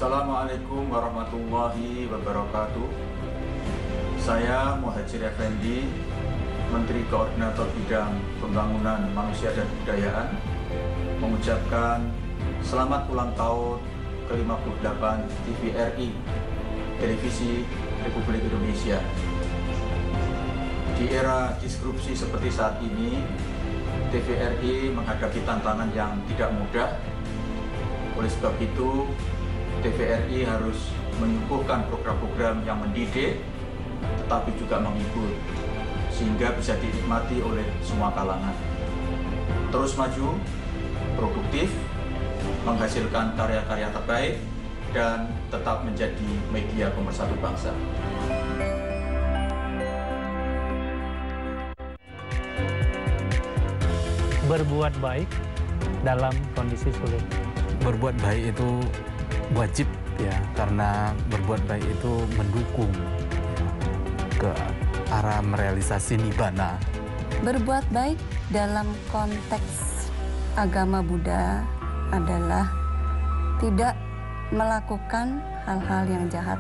Assalamualaikum warahmatullahi wabarakatuh. Saya Muhajir Effendi, Menteri Koordinator Bidang Pembangunan Manusia dan Kebudayaan, mengucapkan selamat ulang tahun ke-58 TVRI, Televisi Republik Indonesia. Di era disrupsi seperti saat ini, TVRI menghadapi tantangan yang tidak mudah. Oleh sebab itu, TVRI harus menyuguhkan program-program yang mendidik, tetapi juga menghibur, sehingga bisa dinikmati oleh semua kalangan. Terus maju, produktif, menghasilkan karya-karya terbaik, dan tetap menjadi media pemersatu bangsa. Berbuat baik dalam kondisi sulit. Berbuat baik itu wajib ya, karena berbuat baik itu mendukung ke arah merealisasi nibbana. Berbuat baik dalam konteks agama Buddha adalah tidak melakukan hal-hal yang jahat.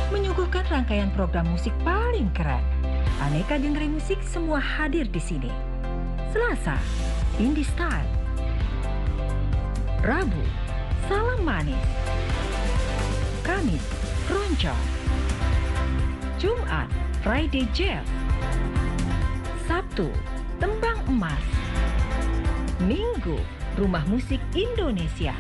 Menyuguhkan rangkaian program musik paling keren. Aneka genre musik semua hadir di sini. Selasa, Indie Style. Rabu, Salam Manis. Kamis, Roncong. Jumat, Friday Jazz. Sabtu, Tembang Emas. Minggu, Rumah Musik Indonesia.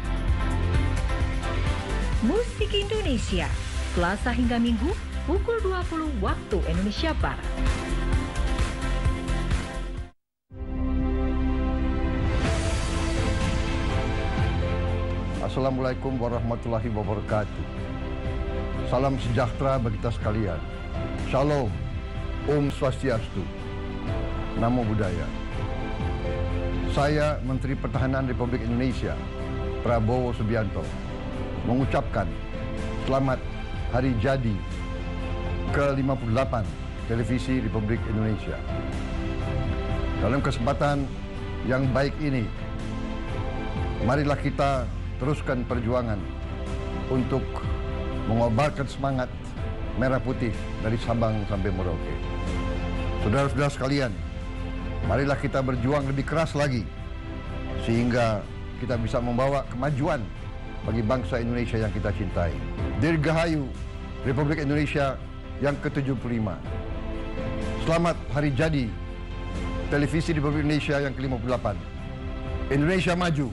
Musik Indonesia, Selasa hingga Minggu, pukul 20 waktu Indonesia Barat. Assalamualaikum warahmatullahi wabarakatuh. Salam sejahtera bagi kita sekalian. Shalom, Om Swastiastu, Namo Buddhaya. Saya Menteri Pertahanan Republik Indonesia, Prabowo Subianto, mengucapkan selamat Hari Jadi ke-58 Televisi Republik Indonesia. Dalam kesempatan yang baik ini, marilah kita teruskan perjuangan untuk mengobarkan semangat merah putih dari Sabang sampai Merauke. Saudara-saudara sekalian, marilah kita berjuang lebih keras lagi sehingga kita bisa membawa kemajuan bagi bangsa Indonesia yang kita cintai. Dirgahayu Republik Indonesia yang ke-75. Selamat Hari Jadi Televisi Republik Indonesia yang ke-58. Indonesia maju.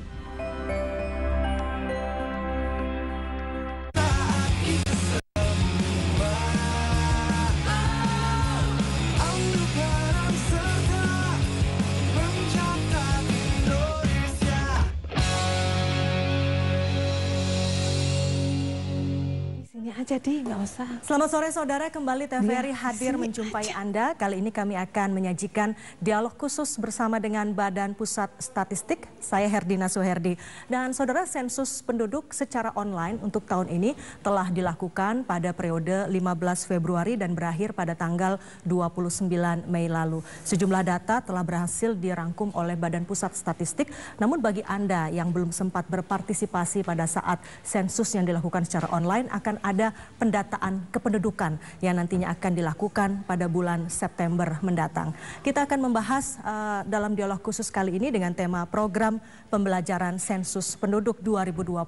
Jadi nggak usah. Selamat sore saudara, kembali TVRI hadir menjumpai Anda. Kali ini kami akan menyajikan dialog khusus bersama dengan Badan Pusat Statistik. Saya Herdina Suherdi. Dan saudara, sensus penduduk secara online untuk tahun ini telah dilakukan pada periode 15 Februari dan berakhir pada tanggal 29 Mei lalu. Sejumlah data telah berhasil dirangkum oleh Badan Pusat Statistik. Namun bagi Anda yang belum sempat berpartisipasi pada saat sensus yang dilakukan secara online, akan ada pendataan kependudukan yang nantinya akan dilakukan pada bulan September mendatang. Kita akan membahas dalam dialog khusus kali ini dengan tema program pembelajaran sensus penduduk 2020.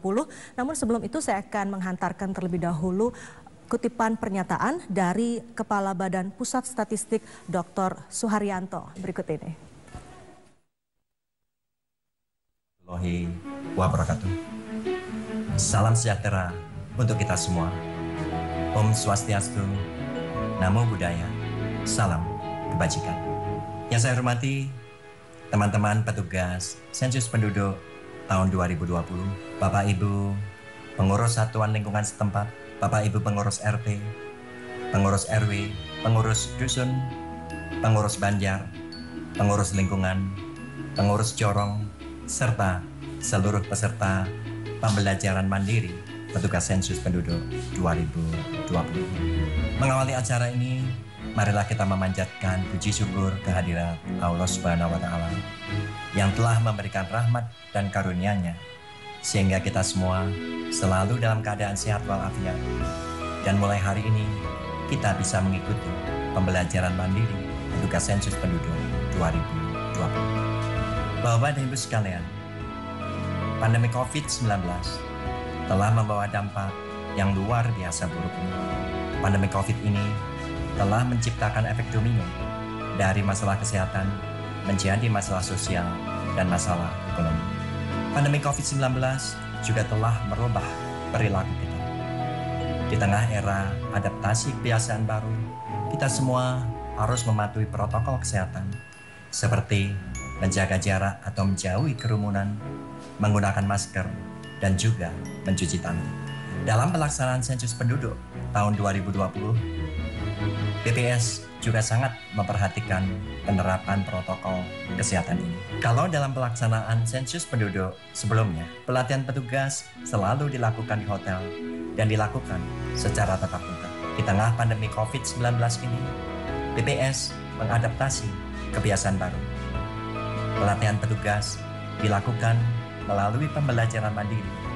Namun sebelum itu saya akan menghantarkan terlebih dahulu kutipan pernyataan dari Kepala Badan Pusat Statistik Dr. Suharyanto berikut ini. Warahmatullahi wabarakatuh. Salam sejahtera untuk kita semua. Om Swastiastu, Namo Buddhaya, salam kebajikan. Yang saya hormati teman-teman petugas sensus penduduk tahun 2020, Bapak Ibu pengurus satuan lingkungan setempat, Bapak Ibu pengurus RT, pengurus RW, pengurus dusun, pengurus banjar, pengurus lingkungan, pengurus corong, serta seluruh peserta pembelajaran mandiri petugas sensus penduduk 2020. Mengawali acara ini, marilah kita memanjatkan puji syukur kehadirat Allah Subhanahu wa Ta'ala yang telah memberikan rahmat dan karunia-Nya, sehingga kita semua selalu dalam keadaan sehat walafiat. Dan mulai hari ini, kita bisa mengikuti pembelajaran mandiri petugas sensus penduduk 2020. Bapak dan Ibu sekalian, pandemi COVID-19 telah membawa dampak yang luar biasa buruk ini. Pandemi COVID ini telah menciptakan efek domino dari masalah kesehatan menjadi masalah sosial dan masalah ekonomi. Pandemi COVID-19 juga telah merubah perilaku kita. Di tengah era adaptasi kebiasaan baru, kita semua harus mematuhi protokol kesehatan seperti menjaga jarak atau menjauhi kerumunan, menggunakan masker, dan juga mencuci tangan. Dalam pelaksanaan sensus penduduk tahun 2020, BPS juga sangat memperhatikan penerapan protokol kesehatan ini. Kalau dalam pelaksanaan sensus penduduk sebelumnya, pelatihan petugas selalu dilakukan di hotel dan dilakukan secara tatap muka. Di tengah pandemi COVID-19 ini, BPS mengadaptasi kebiasaan baru. Pelatihan petugas dilakukan melalui pembelajaran mandiri.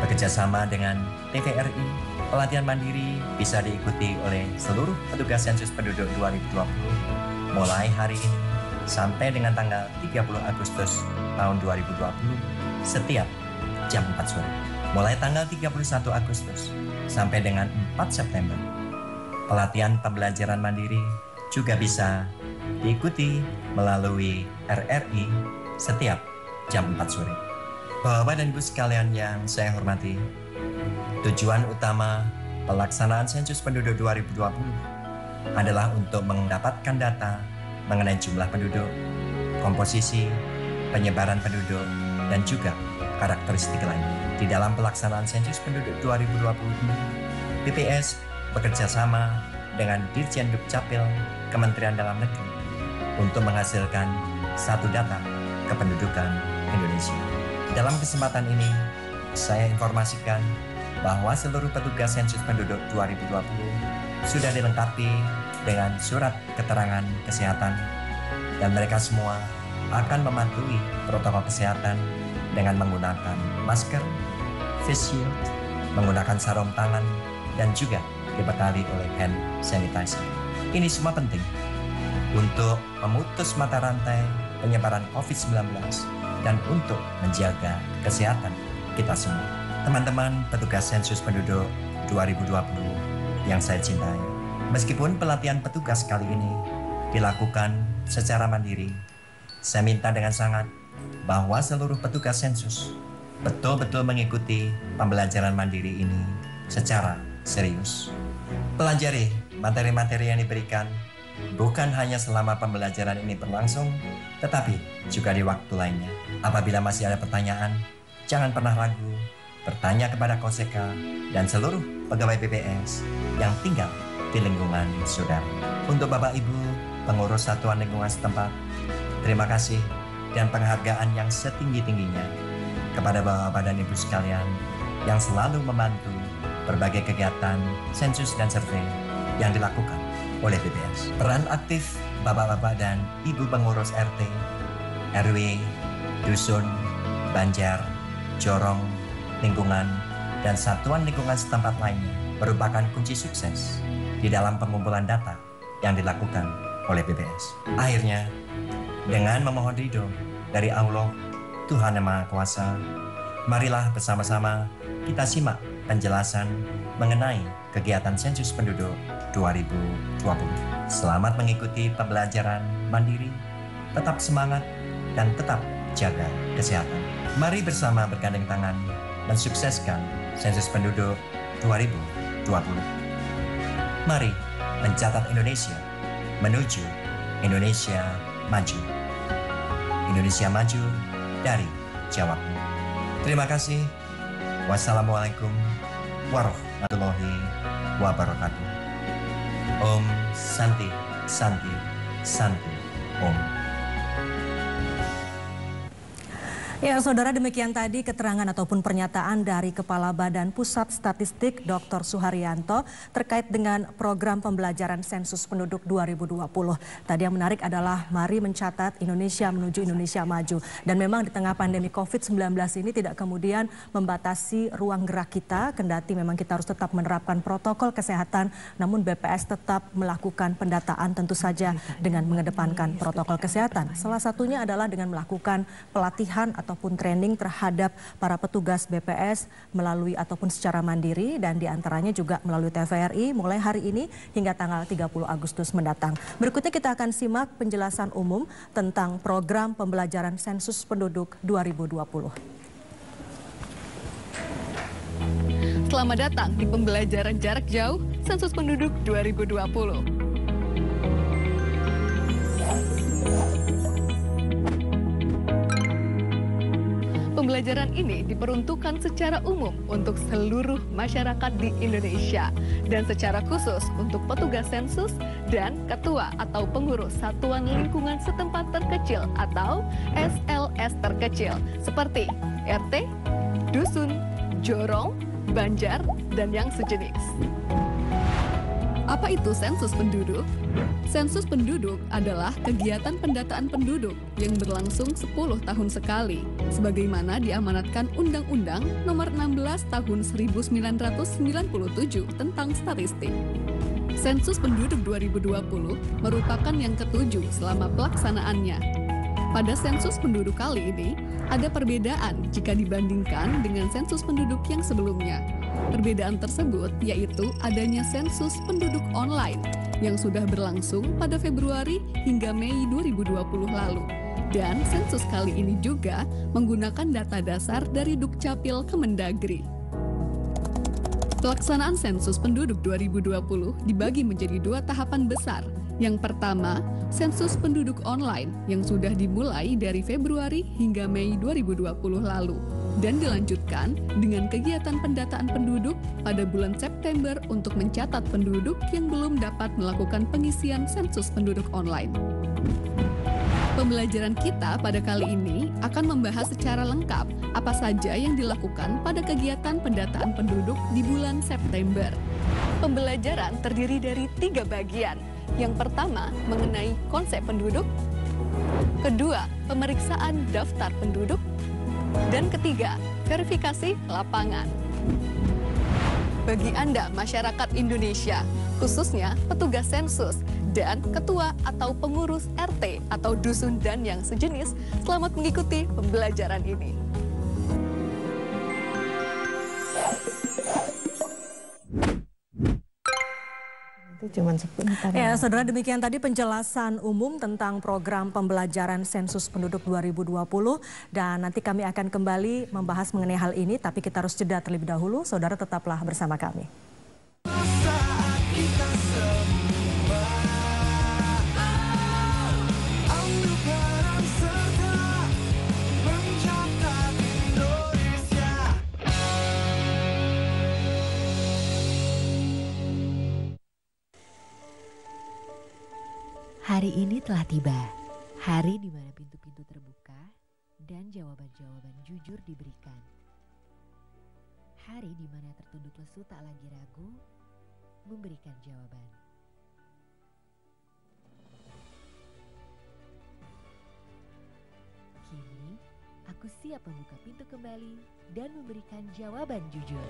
Bekerjasama dengan TVRI, pelatihan mandiri bisa diikuti oleh seluruh petugas sensus penduduk 2020 mulai hari ini sampai dengan tanggal 30 Agustus tahun 2020 setiap jam 4 sore. Mulai tanggal 31 Agustus sampai dengan 4 September, pelatihan pembelajaran mandiri juga bisa diikuti melalui RRI setiap jam 4 sore. Bapak dan Ibu sekalian yang saya hormati, tujuan utama pelaksanaan sensus penduduk 2020 adalah untuk mendapatkan data mengenai jumlah penduduk, komposisi, penyebaran penduduk, dan juga karakteristik lainnya. Di dalam pelaksanaan sensus penduduk 2020 ini, BPS bekerja sama dengan Dirjen Dukcapil Kementerian Dalam Negeri untuk menghasilkan satu data kependudukan Indonesia. Dalam kesempatan ini, saya informasikan bahwa seluruh petugas sensus penduduk 2020 sudah dilengkapi dengan surat keterangan kesehatan dan mereka semua akan mematuhi protokol kesehatan dengan menggunakan masker, face shield, menggunakan sarung tangan, dan juga dibekali oleh hand sanitizer. Ini semua penting untuk memutus mata rantai penyebaran COVID-19 dan untuk menjaga kesehatan kita semua. Teman-teman petugas sensus penduduk 2020 yang saya cintai, meskipun pelatihan petugas kali ini dilakukan secara mandiri, saya minta dengan sangat bahwa seluruh petugas sensus betul-betul mengikuti pembelajaran mandiri ini secara serius. Pelajari materi-materi yang diberikan bukan hanya selama pembelajaran ini berlangsung, tetapi juga di waktu lainnya. Apabila masih ada pertanyaan, jangan pernah ragu bertanya kepada Koseka dan seluruh pegawai BPS yang tinggal di lingkungan saudara. Untuk Bapak Ibu pengurus satuan lingkungan setempat, terima kasih dan penghargaan yang setinggi-tingginya kepada Bapak dan Ibu sekalian yang selalu membantu berbagai kegiatan sensus dan survei yang dilakukan oleh BPS. Peran aktif Bapak-Bapak dan Ibu pengurus RT, RW, Dusun, Banjar, Jorong, lingkungan, dan satuan lingkungan setempat lainnya merupakan kunci sukses di dalam pengumpulan data yang dilakukan oleh BPS. Akhirnya, dengan memohon ridho dari Allah, Tuhan Yang Maha Kuasa, marilah bersama-sama kita simak penjelasan mengenai kegiatan sensus penduduk 2020. Selamat mengikuti pembelajaran mandiri, tetap semangat, dan tetap jaga kesehatan. Mari bersama bergandeng tangan mensukseskan sensus penduduk 2020. Mari mencatat Indonesia menuju Indonesia maju. Indonesia maju dari Jawa. Terima kasih. Wassalamualaikum warahmatullahi wabarakatuh. Om Santi, Santi, Santi, Om. Ya, saudara, demikian tadi keterangan ataupun pernyataan dari Kepala Badan Pusat Statistik Dr. Suharyanto terkait dengan program pembelajaran sensus penduduk 2020. Tadi yang menarik adalah mari mencatat Indonesia menuju Indonesia maju. Dan memang di tengah pandemi COVID-19 ini tidak kemudian membatasi ruang gerak kita, kendati memang kita harus tetap menerapkan protokol kesehatan, namun BPS tetap melakukan pendataan tentu saja dengan mengedepankan protokol kesehatan. Salah satunya adalah dengan melakukan pelatihan ataupun training terhadap para petugas BPS melalui ataupun secara mandiri dan diantaranya juga melalui TVRI mulai hari ini hingga tanggal 30 Agustus mendatang. Berikutnya kita akan simak penjelasan umum tentang program pembelajaran sensus penduduk 2020. Selamat datang di pembelajaran jarak jauh sensus penduduk 2020. Pembelajaran ini diperuntukkan secara umum untuk seluruh masyarakat di Indonesia dan secara khusus untuk petugas sensus dan ketua atau pengurus satuan lingkungan setempat terkecil atau SLS terkecil seperti RT, dusun, jorong, banjar, dan yang sejenis. Apa itu sensus penduduk? Sensus penduduk adalah kegiatan pendataan penduduk yang berlangsung 10 tahun sekali, sebagaimana diamanatkan Undang-Undang Nomor 16 Tahun 1997 tentang statistik. Sensus penduduk 2020 merupakan yang ketujuh selama pelaksanaannya. Pada sensus penduduk kali ini, ada perbedaan jika dibandingkan dengan sensus penduduk yang sebelumnya. Perbedaan tersebut yaitu adanya sensus penduduk online yang sudah berlangsung pada Februari hingga Mei 2020 lalu. Dan sensus kali ini juga menggunakan data dasar dari Dukcapil Kemendagri. Pelaksanaan sensus penduduk 2020 dibagi menjadi dua tahapan besar. Yang pertama, sensus penduduk online yang sudah dimulai dari Februari hingga Mei 2020 lalu dan dilanjutkan dengan kegiatan pendataan penduduk pada bulan September untuk mencatat penduduk yang belum dapat melakukan pengisian sensus penduduk online. Pembelajaran kita pada kali ini akan membahas secara lengkap apa saja yang dilakukan pada kegiatan pendataan penduduk di bulan September. Pembelajaran terdiri dari 3 bagian. Yang pertama, mengenai konsep penduduk. Kedua, pemeriksaan daftar penduduk. Dan ketiga, verifikasi lapangan. Bagi Anda, masyarakat Indonesia, khususnya petugas sensus dan ketua atau pengurus RT atau dusun dan yang sejenis, selamat mengikuti pembelajaran ini. Cuman sebentar. Ya, saudara, demikian tadi penjelasan umum tentang program pembelajaran sensus penduduk 2020 dan nanti kami akan kembali membahas mengenai hal ini, tapi kita harus jeda terlebih dahulu. Saudara tetaplah bersama kami. Hari ini telah tiba, hari di mana pintu-pintu terbuka dan jawaban-jawaban jujur diberikan. Hari di mana tertunduk lesu tak lagi ragu memberikan jawaban. Kini, aku siap membuka pintu kembali dan memberikan jawaban jujur.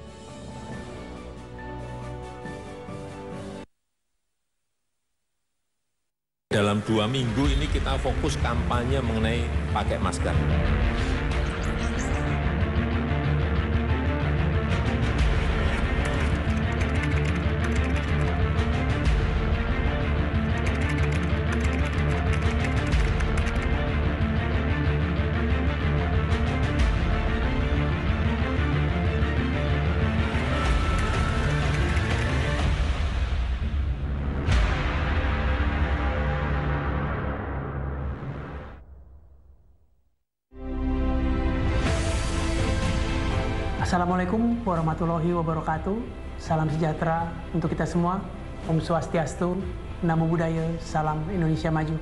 Dalam 2 minggu ini kita fokus kampanye mengenai pakai masker. Assalamualaikum warahmatullahi wabarakatuh. Salam sejahtera untuk kita semua. Om Swastiastu, Namo Buddhaya, Salam Indonesia Maju.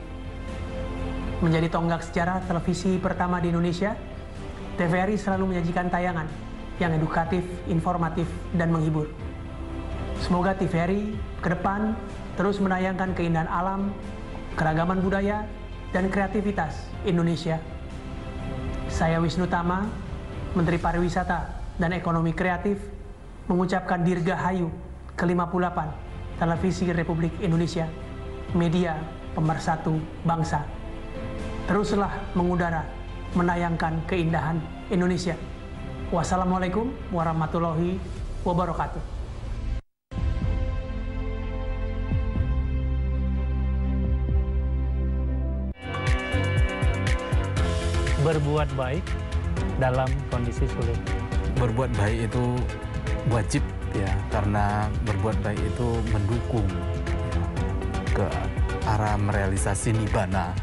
Menjadi tonggak sejarah televisi pertama di Indonesia, TVRI selalu menyajikan tayangan yang edukatif, informatif, dan menghibur. Semoga TVRI ke depan terus menayangkan keindahan alam, keragaman budaya, dan kreativitas Indonesia. Saya Wisnu Tama, Menteri Pariwisata dan Ekonomi Kreatif, mengucapkan Dirgahayu ke-58 Televisi Republik Indonesia, media pemersatu bangsa. Teruslah mengudara, menayangkan keindahan Indonesia. Wassalamualaikum warahmatullahi wabarakatuh. Berbuat baik dalam kondisi sulit. Berbuat baik itu wajib ya, karena berbuat baik itu mendukung ya, ke arah merealisasi nibbana.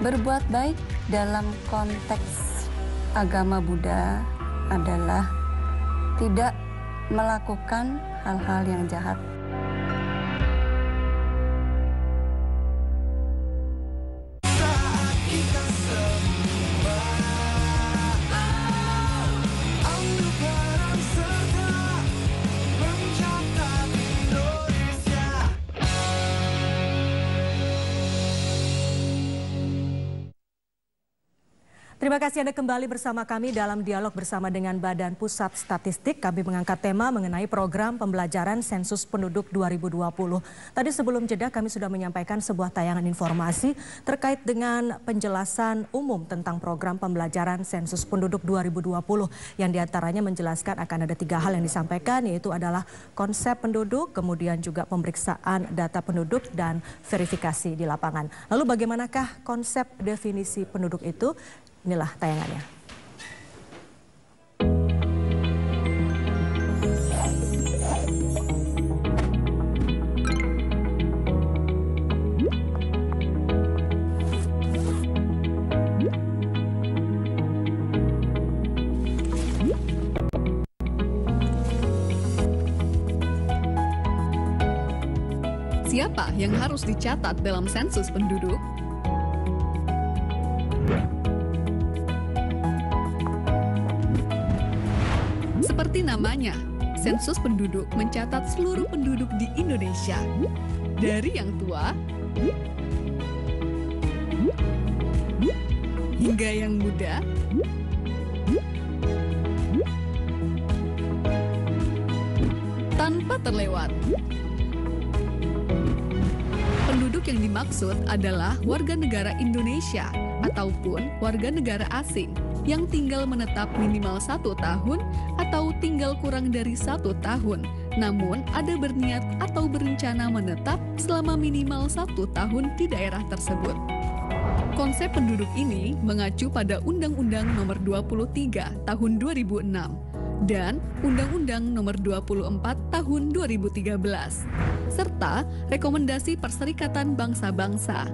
Berbuat baik dalam konteks agama Buddha adalah tidak melakukan hal-hal yang jahat. Terima kasih Anda kembali bersama kami dalam dialog bersama dengan Badan Pusat Statistik. Kami mengangkat tema mengenai program pembelajaran sensus penduduk 2020. Tadi sebelum jeda kami sudah menyampaikan sebuah tayangan informasi terkait dengan penjelasan umum tentang program pembelajaran sensus penduduk 2020. Yang diantaranya menjelaskan akan ada 3 hal yang disampaikan, yaitu adalah konsep penduduk, kemudian juga pemeriksaan data penduduk dan verifikasi di lapangan. Lalu bagaimanakah konsep definisi penduduk itu? Inilah tayangannya. Siapa yang harus dicatat dalam sensus penduduk? Seperti namanya, sensus penduduk mencatat seluruh penduduk di Indonesia, dari yang tua hingga yang muda, tanpa terlewat. Penduduk yang dimaksud adalah warga negara Indonesia ataupun warga negara asing yang tinggal menetap minimal 1 tahun atau tinggal kurang dari 1 tahun, namun ada berniat atau berencana menetap selama minimal 1 tahun di daerah tersebut. Konsep penduduk ini mengacu pada Undang-Undang Nomor 23 Tahun 2006 dan Undang-Undang Nomor 24 Tahun 2013, serta Rekomendasi Perserikatan Bangsa-Bangsa.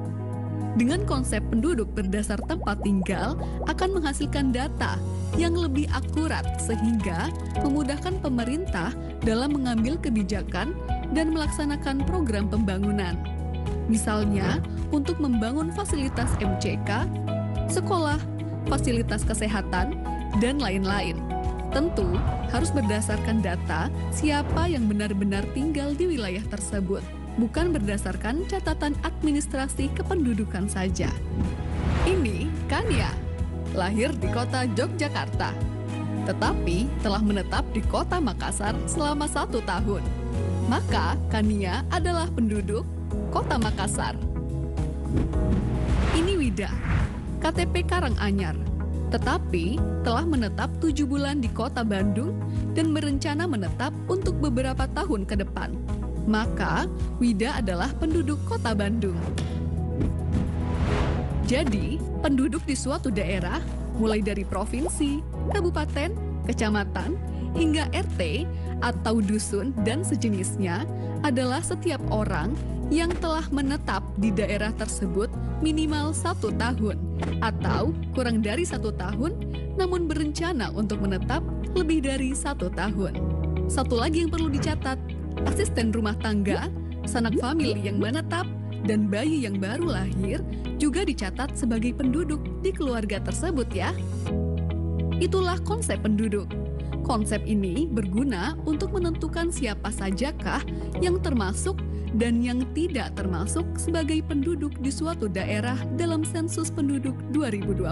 Dengan konsep penduduk berdasar tempat tinggal akan menghasilkan data yang lebih akurat sehingga memudahkan pemerintah dalam mengambil kebijakan dan melaksanakan program pembangunan. Misalnya, untuk membangun fasilitas MCK, sekolah, fasilitas kesehatan, dan lain-lain. Tentu harus berdasarkan data siapa yang benar-benar tinggal di wilayah tersebut, bukan berdasarkan catatan administrasi kependudukan saja. Ini Kania, lahir di kota Yogyakarta, tetapi telah menetap di kota Makassar selama 1 tahun. Maka Kania adalah penduduk kota Makassar. Ini Wida, KTP Karanganyar, tetapi telah menetap 7 bulan di kota Bandung dan berencana menetap untuk beberapa tahun ke depan. Maka, Wida adalah penduduk kota Bandung. Jadi, penduduk di suatu daerah, mulai dari provinsi, kabupaten, kecamatan, hingga RT atau dusun dan sejenisnya, adalah setiap orang yang telah menetap di daerah tersebut minimal 1 tahun, atau kurang dari 1 tahun, namun berencana untuk menetap lebih dari 1 tahun. Satu lagi yang perlu dicatat, asisten rumah tangga, sanak famili yang menetap, dan bayi yang baru lahir juga dicatat sebagai penduduk di keluarga tersebut ya. Itulah konsep penduduk. Konsep ini berguna untuk menentukan siapa sajakah yang termasuk dan yang tidak termasuk sebagai penduduk di suatu daerah dalam sensus penduduk 2020.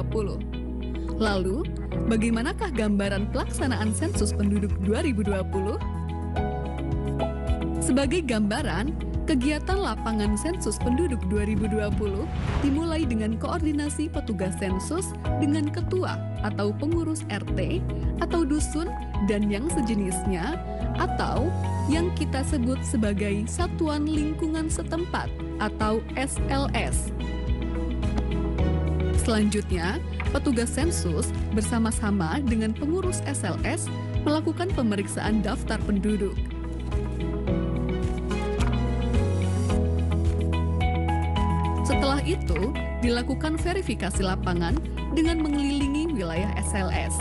Lalu, bagaimanakah gambaran pelaksanaan sensus penduduk 2020? Sebagai gambaran, kegiatan lapangan sensus penduduk 2020 dimulai dengan koordinasi petugas sensus dengan ketua atau pengurus RT atau dusun dan yang sejenisnya atau yang kita sebut sebagai Satuan Lingkungan Setempat atau SLS. Selanjutnya, petugas sensus bersama-sama dengan pengurus SLS melakukan pemeriksaan daftar penduduk. Setelah itu, dilakukan verifikasi lapangan dengan mengelilingi wilayah SLS.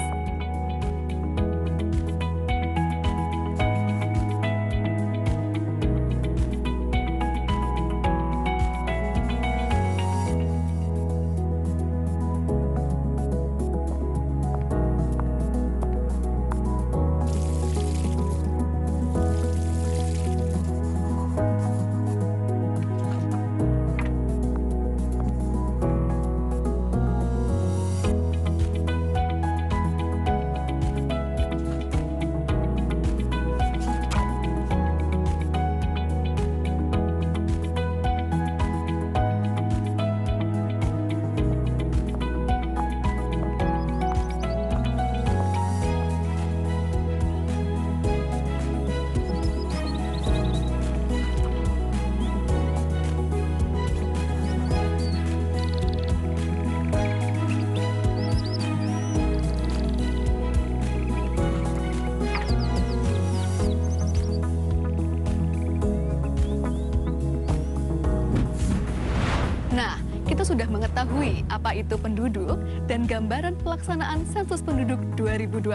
Sudah mengetahui apa itu penduduk dan gambaran pelaksanaan sensus penduduk 2020.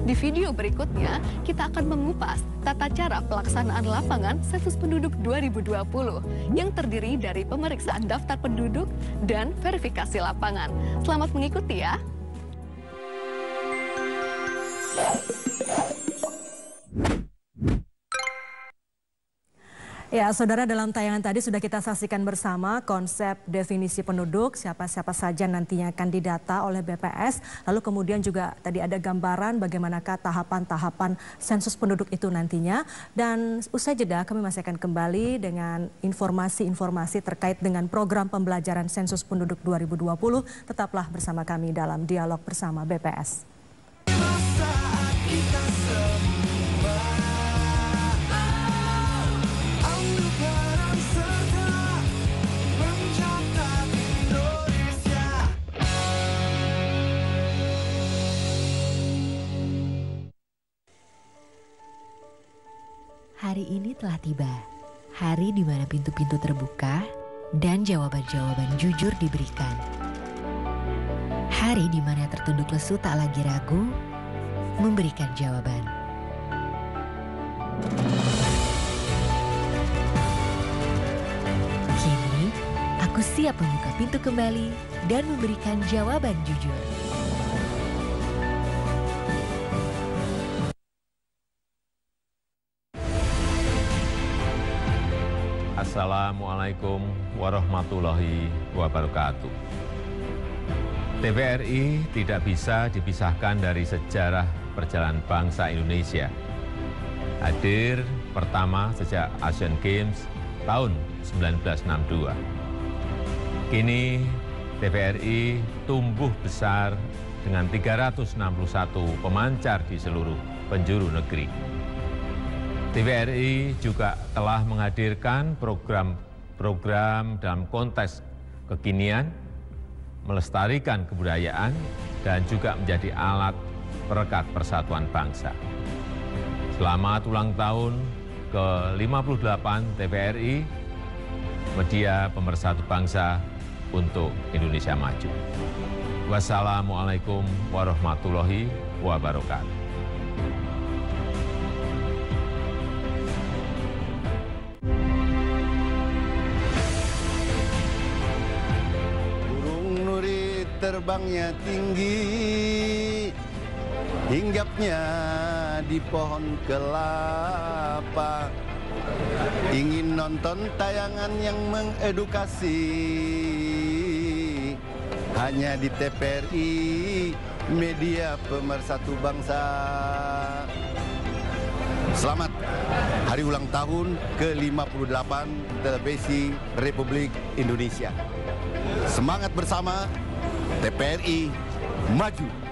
Di video berikutnya, kita akan mengupas tata cara pelaksanaan lapangan sensus penduduk 2020 yang terdiri dari pemeriksaan daftar penduduk dan verifikasi lapangan. Selamat mengikuti ya! Ya, saudara, dalam tayangan tadi sudah kita saksikan bersama konsep definisi penduduk, siapa-siapa saja nantinya akan didata oleh BPS. Lalu kemudian juga tadi ada gambaran bagaimanakah tahapan-tahapan sensus penduduk itu nantinya. Dan usai jeda kami masih akan kembali dengan informasi-informasi terkait dengan program pembelajaran sensus penduduk 2020. Tetaplah bersama kami dalam dialog bersama BPS. Hari ini telah tiba, hari di mana pintu-pintu terbuka dan jawaban-jawaban jujur diberikan. Hari di mana tertunduk lesu tak lagi ragu memberikan jawaban. Kini, aku siap membuka pintu kembali dan memberikan jawaban jujur. Assalamualaikum warahmatullahi wabarakatuh. TVRI tidak bisa dipisahkan dari sejarah perjalanan bangsa Indonesia. Hadir pertama sejak Asian Games tahun 1962. Kini TVRI tumbuh besar dengan 361 pemancar di seluruh penjuru negeri. TVRI juga telah menghadirkan program-program dalam konteks kekinian, melestarikan kebudayaan, dan juga menjadi alat perekat persatuan bangsa. Selamat ulang tahun ke-58 TVRI, media pemersatu bangsa untuk Indonesia maju. Wassalamualaikum warahmatullahi wabarakatuh. terbangnya tinggi, hinggapnya di pohon kelapa. Ingin nonton tayangan yang mengedukasi, hanya di TVRI, media pemersatu bangsa. Selamat hari ulang tahun ke-58 Televisi Republik Indonesia. Semangat bersama, TVRI maju.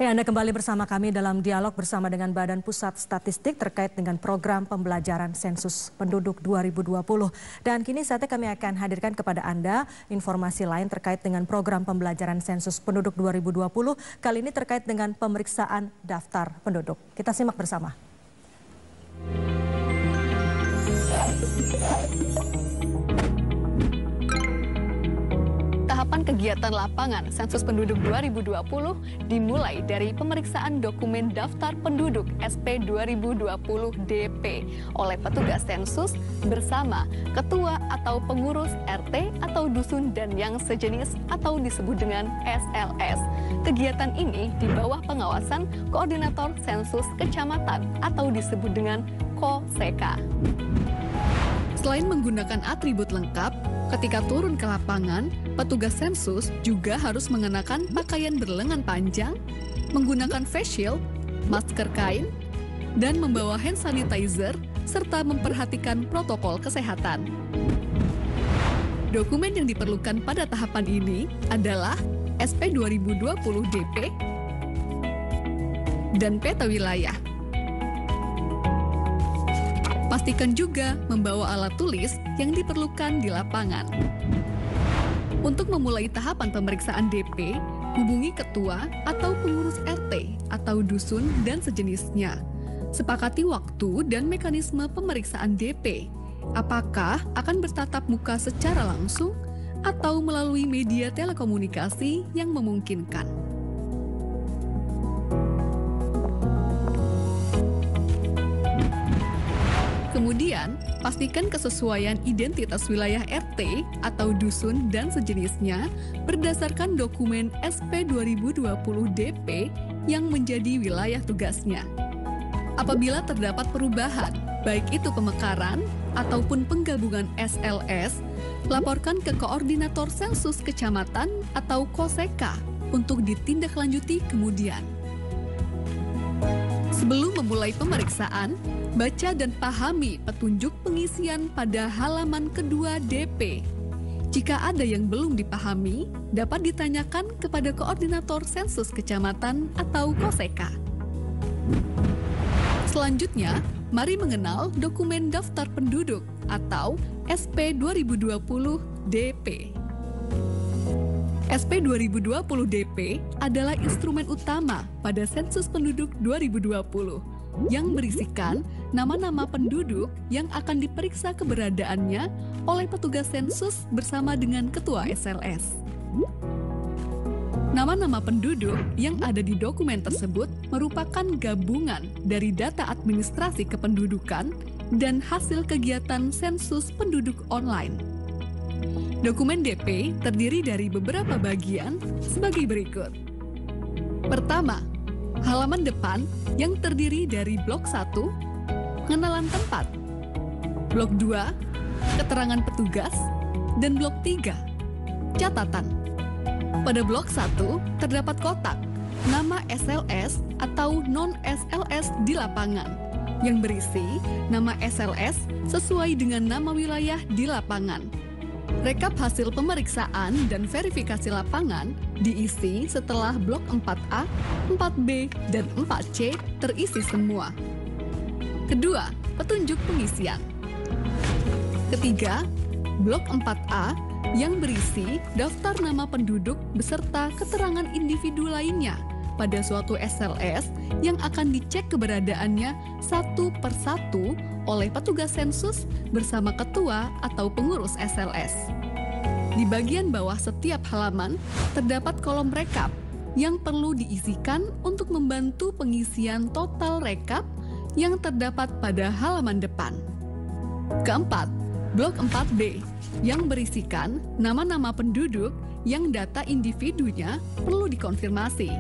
Ya, Anda kembali bersama kami dalam dialog bersama dengan Badan Pusat Statistik terkait dengan program pembelajaran sensus penduduk 2020. Dan kini saatnya kami akan hadirkan kepada Anda informasi lain terkait dengan program pembelajaran sensus penduduk 2020. Kali ini terkait dengan pemeriksaan daftar penduduk. Kita simak bersama. Tahapan kegiatan lapangan sensus penduduk 2020 dimulai dari pemeriksaan dokumen daftar penduduk SP 2020 DP oleh petugas sensus bersama ketua atau pengurus RT atau dusun dan yang sejenis atau disebut dengan SLS. Kegiatan ini di bawah pengawasan Koordinator Sensus Kecamatan atau disebut dengan KOSEKA. Selain menggunakan atribut lengkap, ketika turun ke lapangan, petugas sensus juga harus mengenakan pakaian berlengan panjang, menggunakan face shield, masker kain, dan membawa hand sanitizer, serta memperhatikan protokol kesehatan. Dokumen yang diperlukan pada tahapan ini adalah SP 2020 DP dan peta wilayah. Pastikan juga membawa alat tulis yang diperlukan di lapangan. Untuk memulai tahapan pemeriksaan DP, hubungi ketua atau pengurus RT atau dusun dan sejenisnya. Sepakati waktu dan mekanisme pemeriksaan DP. Apakah akan bertatap muka secara langsung atau melalui media telekomunikasi yang memungkinkan. Kemudian, pastikan kesesuaian identitas wilayah RT atau dusun dan sejenisnya berdasarkan dokumen SP 2020 DP yang menjadi wilayah tugasnya. Apabila terdapat perubahan, baik itu pemekaran ataupun penggabungan SLS, laporkan ke Koordinator Sensus Kecamatan atau KOSEKA untuk ditindaklanjuti kemudian. Sebelum memulai pemeriksaan, baca dan pahami petunjuk pengisian pada halaman kedua DP. Jika ada yang belum dipahami, dapat ditanyakan kepada Koordinator Sensus Kecamatan atau KOSEKA. Selanjutnya, mari mengenal dokumen daftar penduduk atau SP 2020 DP. SP 2020 DP adalah instrumen utama pada sensus penduduk 2020 yang berisikan nama-nama penduduk yang akan diperiksa keberadaannya oleh petugas sensus bersama dengan ketua SLS. Nama-nama penduduk yang ada di dokumen tersebut merupakan gabungan dari data administrasi kependudukan dan hasil kegiatan sensus penduduk online. Dokumen DP terdiri dari beberapa bagian sebagai berikut. Pertama, halaman depan yang terdiri dari blok 1, pengenalan tempat, blok 2, keterangan petugas, dan blok 3, catatan. Pada blok 1 terdapat kotak nama SLS atau non-SLS di lapangan yang berisi nama SLS sesuai dengan nama wilayah di lapangan. Rekap hasil pemeriksaan dan verifikasi lapangan diisi setelah blok 4A, 4B, dan 4C terisi semua. Kedua, petunjuk pengisian. Ketiga, blok 4A yang berisi daftar nama penduduk beserta keterangan individu lainnya pada suatu SLS yang akan dicek keberadaannya satu persatu oleh petugas sensus bersama ketua atau pengurus SLS. Di bagian bawah setiap halaman terdapat kolom rekap yang perlu diisikan untuk membantu pengisian total rekap yang terdapat pada halaman depan. Keempat, blok 4B yang berisikan nama-nama penduduk yang data individunya perlu dikonfirmasi.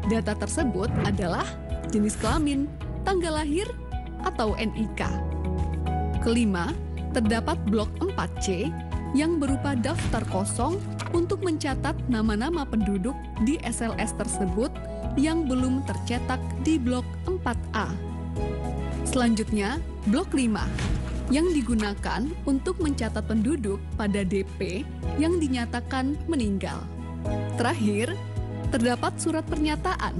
Data tersebut adalah jenis kelamin, tanggal lahir, atau NIK. Kelima, terdapat blok 4C yang berupa daftar kosong untuk mencatat nama-nama penduduk di SLS tersebut yang belum tercetak di blok 4A. Selanjutnya, blok 5 yang digunakan untuk mencatat penduduk pada DP yang dinyatakan meninggal. Terakhir, terdapat surat pernyataan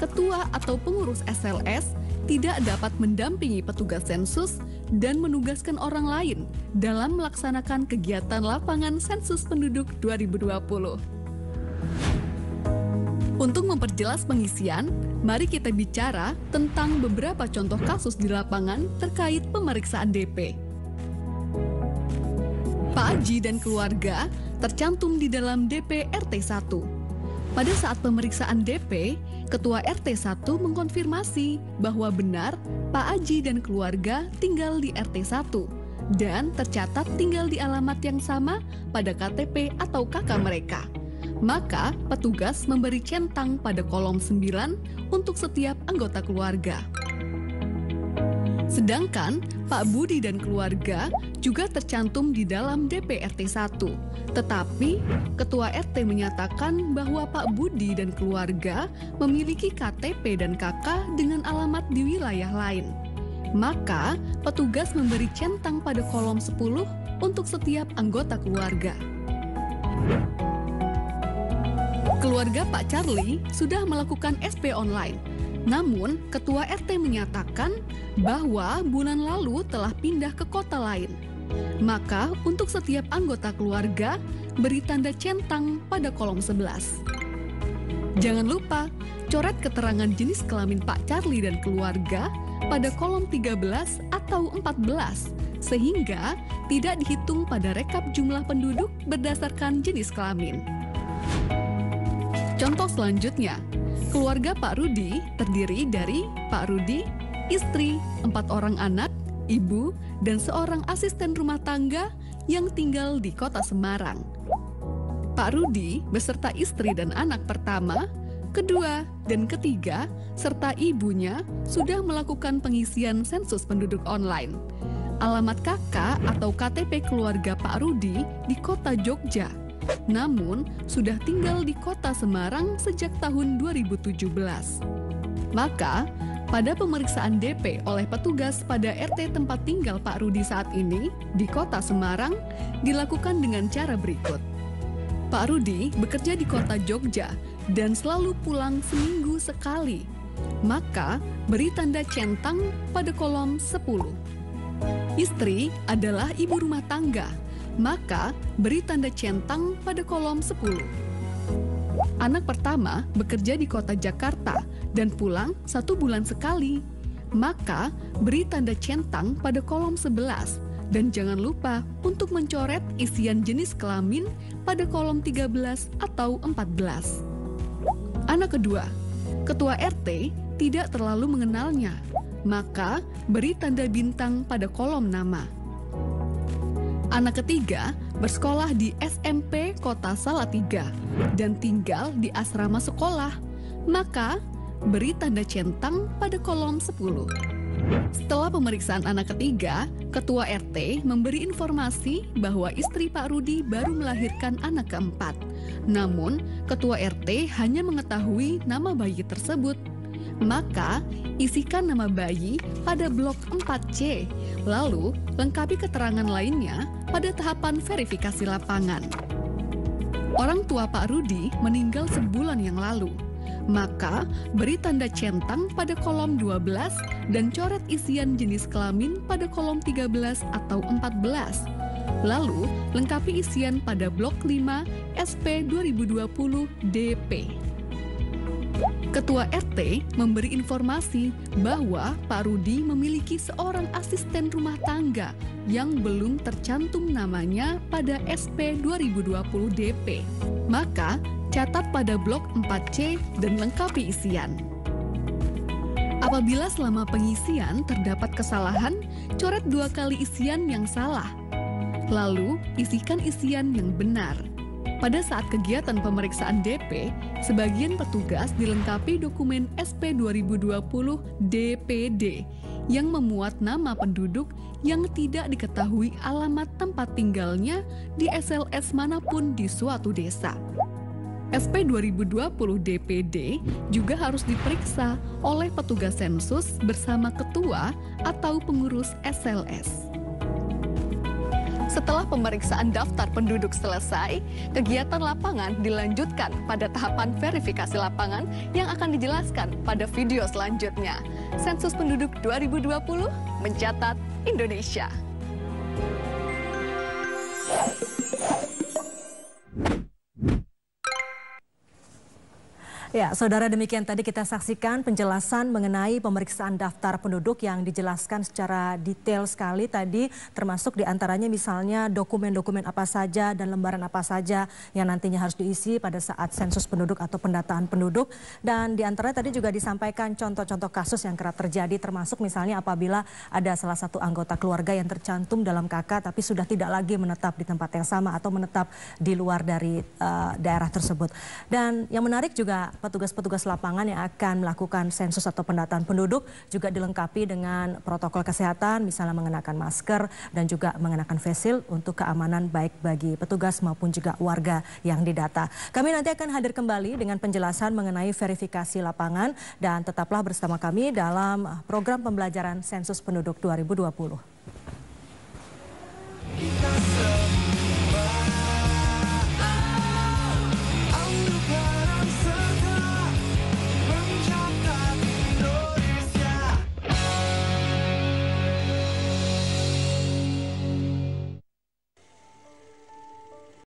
ketua atau pengurus SLS tidak dapat mendampingi petugas sensus dan menugaskan orang lain dalam melaksanakan kegiatan lapangan sensus penduduk 2020. Untuk memperjelas pengisian, mari kita bicara tentang beberapa contoh kasus di lapangan terkait pemeriksaan DP. Pak Aji dan keluarga tercantum di dalam DP RT1. Pada saat pemeriksaan DP, Ketua RT1 mengkonfirmasi bahwa benar Pak Aji dan keluarga tinggal di RT1 dan tercatat tinggal di alamat yang sama pada KTP atau KK mereka. Maka petugas memberi centang pada kolom 9 untuk setiap anggota keluarga. Sedangkan Pak Budi dan keluarga juga tercantum di dalam DP RT1. Tetapi Ketua RT menyatakan bahwa Pak Budi dan keluarga memiliki KTP dan KK dengan alamat di wilayah lain. Maka petugas memberi centang pada kolom 10 untuk setiap anggota keluarga. Keluarga Pak Charlie sudah melakukan SP online. Namun, Ketua RT menyatakan bahwa bulan lalu telah pindah ke kota lain. Maka, untuk setiap anggota keluarga, beri tanda centang pada kolom 11. Jangan lupa, coret keterangan jenis kelamin Pak Charlie dan keluarga pada kolom 13 atau 14, sehingga tidak dihitung pada rekap jumlah penduduk berdasarkan jenis kelamin. Contoh selanjutnya, keluarga Pak Rudi terdiri dari Pak Rudi, istri, 4 orang anak, ibu, dan seorang asisten rumah tangga yang tinggal di kota Semarang. Pak Rudi beserta istri dan anak pertama, kedua, dan ketiga, serta ibunya sudah melakukan pengisian sensus penduduk online. Alamat KK atau KTP keluarga Pak Rudi di kota Jogja, namun sudah tinggal di kota Semarang sejak tahun 2017. Maka, pada pemeriksaan DP oleh petugas pada RT tempat tinggal Pak Rudi saat ini di kota Semarang dilakukan dengan cara berikut. Pak Rudi bekerja di kota Jogja dan selalu pulang seminggu sekali. Maka, beri tanda centang pada kolom 10. Istri adalah ibu rumah tangga. Maka, beri tanda centang pada kolom 10. Anak pertama bekerja di kota Jakarta dan pulang 1 bulan sekali. Maka, beri tanda centang pada kolom 11. Dan jangan lupa untuk mencoret isian jenis kelamin pada kolom 13 atau 14. Anak kedua, Ketua RT tidak terlalu mengenalnya. Maka, beri tanda bintang pada kolom nama. Anak ketiga bersekolah di SMP Kota Salatiga dan tinggal di asrama sekolah, maka beri tanda centang pada kolom 10. Setelah pemeriksaan anak ketiga, Ketua RT memberi informasi bahwa istri Pak Rudi baru melahirkan anak keempat. Namun, Ketua RT hanya mengetahui nama bayi tersebut. Maka, isikan nama bayi pada blok 4C, lalu lengkapi keterangan lainnya pada tahapan verifikasi lapangan. Orang tua Pak Rudi meninggal sebulan yang lalu, maka beri tanda centang pada kolom 12 dan coret isian jenis kelamin pada kolom 13 atau 14. Lalu, lengkapi isian pada blok 5 SP 2020 DP. Ketua RT memberi informasi bahwa Pak Rudi memiliki seorang asisten rumah tangga yang belum tercantum namanya pada SP 2020 DP. Maka, catat pada blok 4C dan lengkapi isian. Apabila selama pengisian terdapat kesalahan, coret 2 kali isian yang salah. Lalu, isikan isian yang benar. Pada saat kegiatan pemeriksaan DP, sebagian petugas dilengkapi dokumen SP 2020 DPD yang memuat nama penduduk yang tidak diketahui alamat tempat tinggalnya di SLS manapun di suatu desa. SP 2020 DPD juga harus diperiksa oleh petugas sensus bersama ketua atau pengurus SLS. Setelah pemeriksaan daftar penduduk selesai, kegiatan lapangan dilanjutkan pada tahapan verifikasi lapangan yang akan dijelaskan pada video selanjutnya. Sensus Penduduk 2020 mencatat Indonesia. Ya, saudara, demikian tadi kita saksikan penjelasan mengenai pemeriksaan daftar penduduk yang dijelaskan secara detail sekali tadi, termasuk diantaranya misalnya dokumen-dokumen apa saja dan lembaran apa saja yang nantinya harus diisi pada saat sensus penduduk atau pendataan penduduk. Dan diantaranya tadi juga disampaikan contoh-contoh kasus yang kerap terjadi, termasuk misalnya apabila ada salah satu anggota keluarga yang tercantum dalam KK tapi sudah tidak lagi menetap di tempat yang sama atau menetap di luar dari daerah tersebut. Dan yang menarik juga petugas-petugas lapangan yang akan melakukan sensus atau pendataan penduduk juga dilengkapi dengan protokol kesehatan, misalnya mengenakan masker dan juga mengenakan face shield untuk keamanan baik bagi petugas maupun juga warga yang didata. Kami nanti akan hadir kembali dengan penjelasan mengenai verifikasi lapangan dan tetaplah bersama kami dalam program pembelajaran Sensus Penduduk 2020.